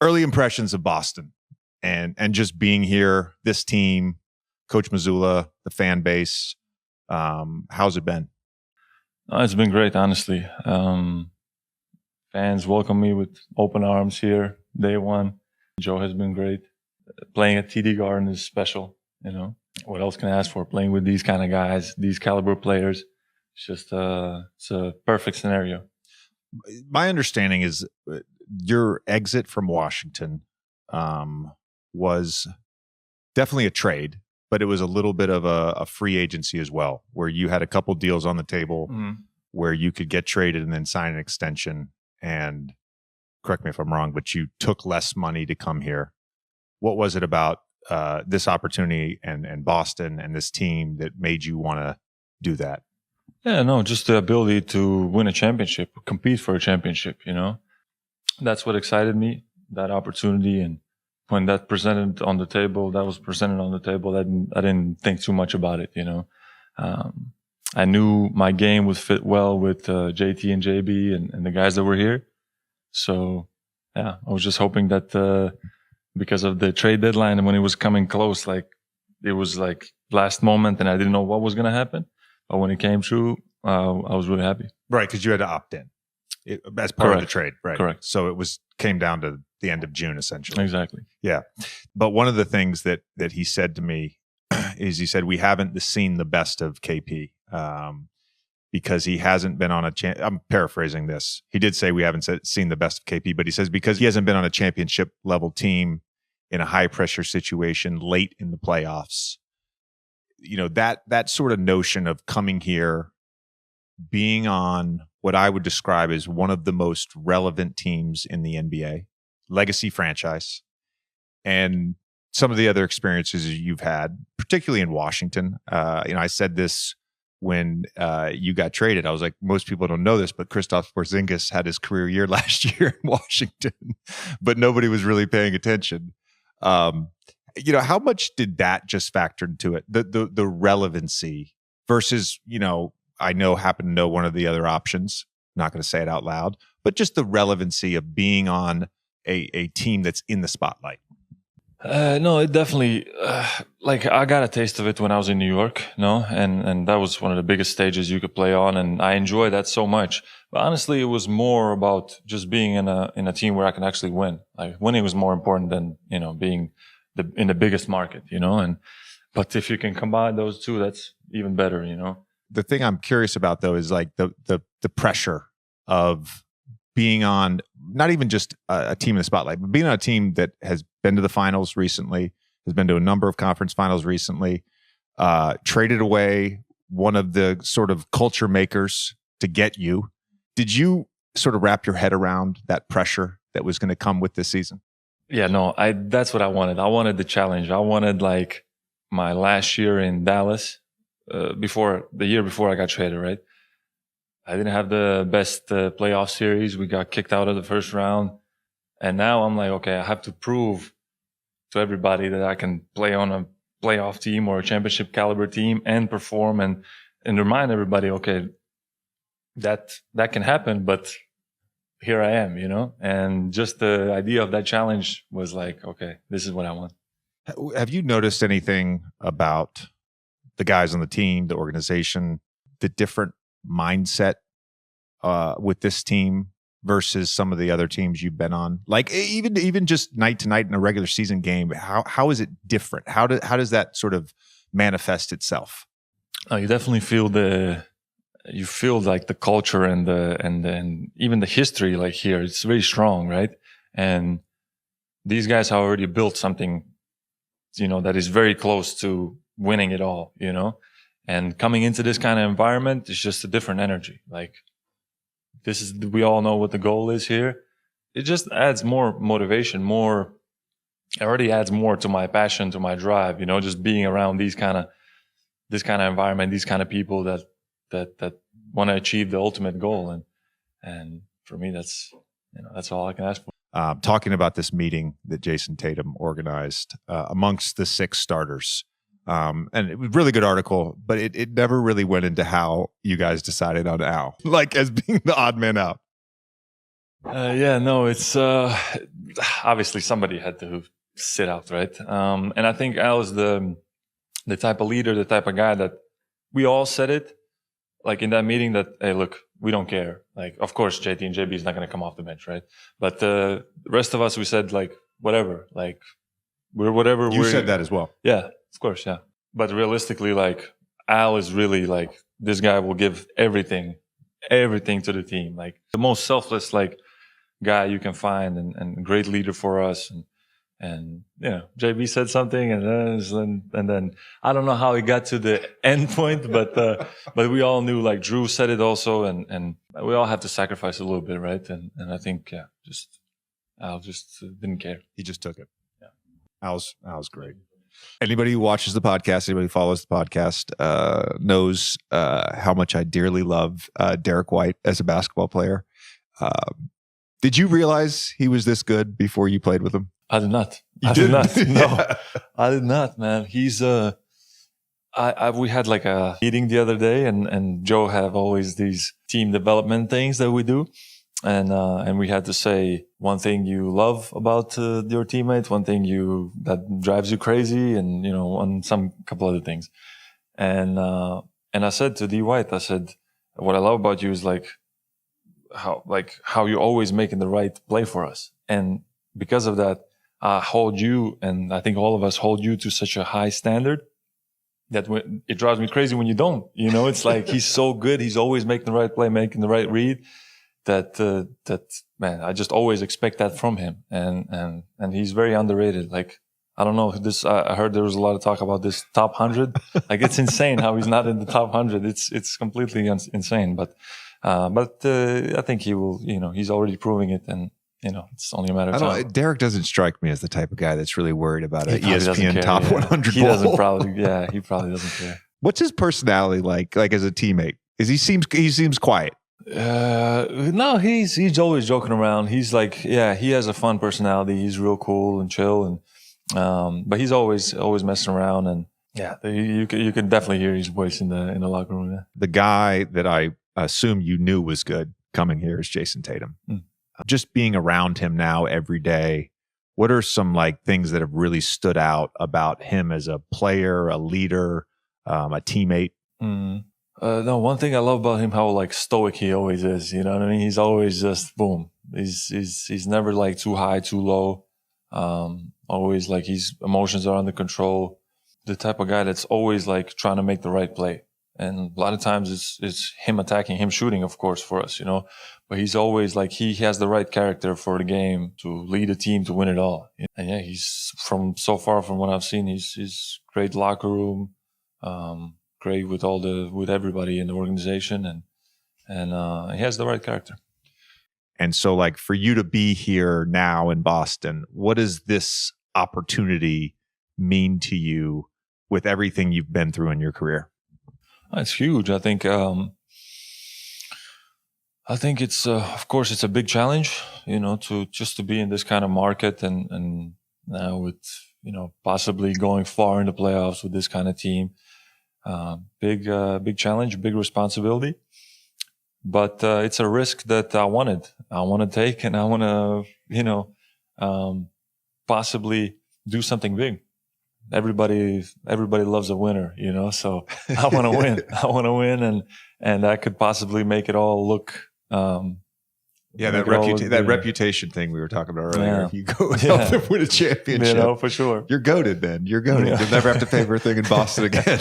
early impressions of Boston and just being here, this team, Coach Mazzulla, the fan base. How's it been? It's been great, honestly. Fans welcome me with open arms here, day one. Joe has been great. Playing at TD Garden is special, you know. What else can I ask for? Playing with these kind of guys, these caliber players. It's just it's a perfect scenario. My understanding is your exit from Washington was definitely a trade, but it was a little bit of a free agency as well, where you had a couple deals on the table where you could get traded and then sign an extension. And correct me if I'm wrong, but you took less money to come here. What was it about this opportunity and Boston and this team that made you want to do that? Yeah, no, just the ability to win a championship, compete for a championship, you know. That's what excited me, that opportunity. And when that was presented on the table, I didn't think too much about it, you know. I knew my game would fit well with JT and JB and the guys that were here. So, yeah, I was just hoping that because of the trade deadline and when it was coming close, like it was like last moment and I didn't know what was going to happen. But when it came true, I was really happy. Right, because you had to opt in as part of the trade, right? Correct. So it came down to the end of June, essentially. Exactly. Yeah. But one of the things that he said to me is he said, we haven't seen the best of KP because he hasn't been on I'm paraphrasing this. He did say we haven't seen the best of KP, but he says because he hasn't been on a championship level team in a high pressure situation late in the playoffs. You know, that sort of notion of coming here, being on what I would describe as one of the most relevant teams in the NBA, legacy franchise, and some of the other experiences you've had, particularly in Washington. I said this when you got traded. I was like, most people don't know this, but Kristaps Porzingis had his career year last year in Washington, but nobody was really paying attention. How much did that just factor into it? The relevancy versus, I happen to know one of the other options. I'm not going to say it out loud, but just the relevancy of being on a team that's in the spotlight. No, it definitely, I got a taste of it when I was in New York, and that was one of the biggest stages you could play on. And I enjoyed that so much. But honestly, it was more about just being in a team where I can actually win. Like winning was more important than, being in the biggest market, but if you can combine those two, that's even better, The thing I'm curious about though is like the pressure of being on not even just a team in the spotlight, but being on a team that has been to the finals recently, has been to a number of conference finals recently, traded away one of the sort of culture makers to get you. Did you sort of wrap your head around that pressure that was going to come with this season? Yeah, no, that's what I wanted. I wanted the challenge. I wanted like my last year in Dallas, the year before I got traded, right? I didn't have the best playoff series. We got kicked out of the first round. And now I'm like, okay, I have to prove to everybody that I can play on a playoff team or a championship caliber team and perform and remind everybody, okay, that can happen, but here I am, and just the idea of that challenge was like, okay, this is what I want. Have you noticed anything about the guys on the team, the organization, the different mindset with this team versus some of the other teams you've been on? Like even just night to night in a regular season game, how is it different? How does that sort of manifest itself? You definitely feel like the culture and even the history, like here, it's very strong, right? And these guys have already built something, that is very close to winning it all, and coming into this kind of environment is just a different energy. Like we all know what the goal is here. It just adds more motivation, it already adds more to my passion, to my drive, just being around this kind of environment, these kind of people that want to achieve the ultimate goal. And for me, that's all I can ask for. Talking about this meeting that Jason Tatum organized amongst the 6 starters. And it was a really good article, but it never really went into how you guys decided on Al, like as being the odd man out. It's obviously somebody had to sit out, right? And I think Al is the type of leader, the type of guy that we all said it, like in that meeting that, hey, look, we don't care. Like, of course, JT and JB is not going to come off the bench, right? But the rest of us, we said, like, whatever. Like, we're whatever. You said that as well. Yeah, of course, yeah. But realistically, like, Al is really, like, this guy will give everything to the team. Like, the most selfless, like, guy you can find and great leader for us. And JB said something, and then I don't know how he got to the end point, but we all knew, like, Drew said it also, and we all have to sacrifice a little bit, right? And I think Al just didn't care. He just took it. Yeah, Al's great. Anybody who watches the podcast, anybody who follows the podcast, knows how much I dearly love Derek White as a basketball player. Did you realize he was this good before you played with him? I did not. You did not? No, I did not, man. He's we had like a meeting the other day, and Joe have always these team development things that we do, and we had to say one thing you love about your teammate, one thing that drives you crazy, and some couple other things, and I said to D White, I said, what I love about you is how you're always making the right play for us, and because of that, I hold you, and I think all of us hold you to such a high standard that it drives me crazy when you don't. It's like he's so good. He's always making the right play, making the right read. That man, I just always expect that from him, and he's very underrated. Like, I don't know this. I heard there was a lot of talk about this top 100. Like, it's insane how he's not in the top 100. It's completely insane. But I think he will. He's already proving it, and it's only a matter of time. Derek doesn't strike me as the type of guy that's really worried about an ESPN top 100 He ball. doesn't he probably doesn't care. What's his personality like as a teammate? He seems quiet. No, he's always joking around. He's like, he has a fun personality. He's real cool and chill, and but he's always messing around, and you can definitely hear his voice in the locker room. Yeah. The guy that I assume you knew was good coming here is Jason Tatum. Just being around him now every day, what are some things that have really stood out about him as a player, a leader, a teammate? No, one thing I love about him, how stoic he always is. You know what I mean? He's always just boom. He's never too high, too low. Always his emotions are under control. The type of guy that's always trying to make the right play. And a lot of times it's him attacking, him shooting, of course, for us, But he's always he has the right character for the game to lead a team to win it all. And he's so far from what I've seen, he's great locker room, great with everybody in the organization, and he has the right character. And so for you to be here now in Boston, what does this opportunity mean to you with everything you've been through in your career? It's huge. I think it's of course it's a big challenge, to be in this kind of market and now with possibly going far in the playoffs with this kind of team. Big challenge, big responsibility, but it's a risk that I want to take, and I want to possibly do something big. Everybody loves a winner, so I want to win. I want to win, and I could possibly make it all look. That reputation thing we were talking about earlier. Yeah. If you go help them win a championship, for sure. You're goated then. You're goated. Yeah. You'll never have to pay for a thing in Boston again.